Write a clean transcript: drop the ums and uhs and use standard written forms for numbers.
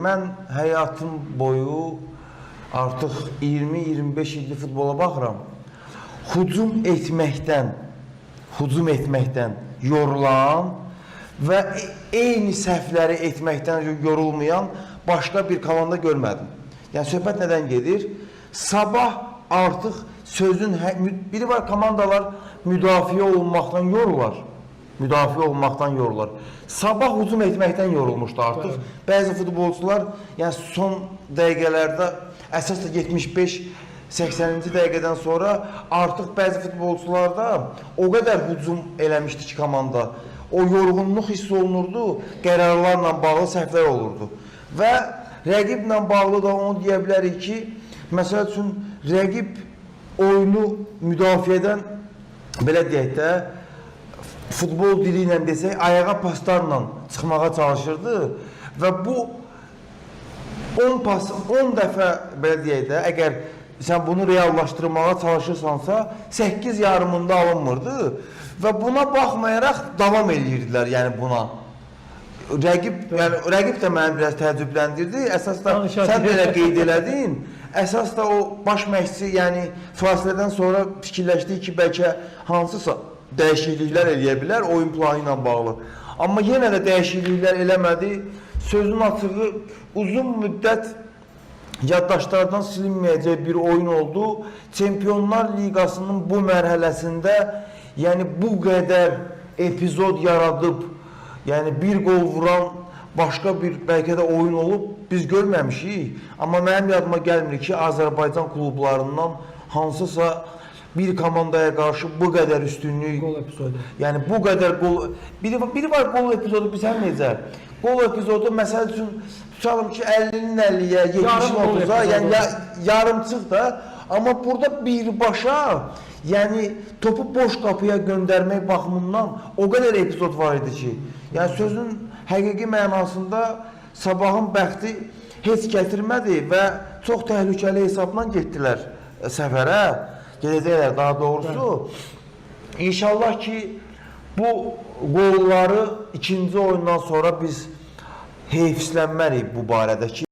Mən həyatım boyu artıq 20-25 ildir futbola baxıram. Hücum etməkdən yorulan və eyni səhvləri etməkdən yorulmayan başqa bir komanda görmədim. Yəni söhbət nədən gedir? Sabah artıq sözün biri var, komandalar müdafiə olunmaqdan yorulurlar. Sabah hücum etməkdən yorulmuşdu artıq. Bəzi futbolçular yəni son dəqiqələrdə əsasda 75-80-ci dəqiqədən sonra artıq bəzi futbolçularda o qədər hücum eləmişdi ki komanda. O yorğunluq hiss olunurdu, qərarlarla bağlı səhvlər olurdu. Və rəqiblə bağlı da onu deyə bilərik ki, məsəl üçün rəqib oyunu müdafiədən belə deyək də futbol dili ilə desək, ayağa paslarla çıxmağa çalışırdı və bu 10 dəfə belə deyək də, əgər sən bunu reallaşdırmağa çalışırsansa 8 yarımında alınmırdı və buna baxmayaraq davam edirdilər, yəni buna. Rəqib də məni biraz təəccübləndirdi. Əsasda sən belə qeyd elədin. Əsasda o baş məşqçi, yəni fasilədən sonra fikirləşdik ki, bəlkə hansısa dəyişikliklər eləyə bilər oyun planı ilə bağlı. Amma yenə də dəyişikliklər eləmədi. Sözün açığı uzun müddət yaddaşlardan silinməyəcək bir oyun oldu. Çempionlar Liqasının bu mərhələsində yəni bu qədər epizod yaradıb, yəni bir qol vuran başqa bir bəlkə də oyun olub biz görməmişik. Amma mənim yadıma gəlmir ki, Azərbaycan klublarından hansısa bir komandaya qarşı bu qədər üstünlük, gol epizodu. Yəni bu qədər gol, biri var gol epizodu bilsən necə? Gol epizodu məsəl üçün tutalım ki 50-nin 50-yə, 70-in 30-a, yəni yarımçıq da, amma burada birbaşa, yəni topu boş qapıya göndərmək baxımından o qədər epizod var idi ki, yəni sözün həqiqi mənasında Sabahın bəxti heç gətirmədi və çox təhlükəli hesabla getdilər səfərə. Gedəcəklər daha doğrusu. İnşallah ki bu qolları ikinci oyundan sonra biz heyfslənmərik bu barədə ki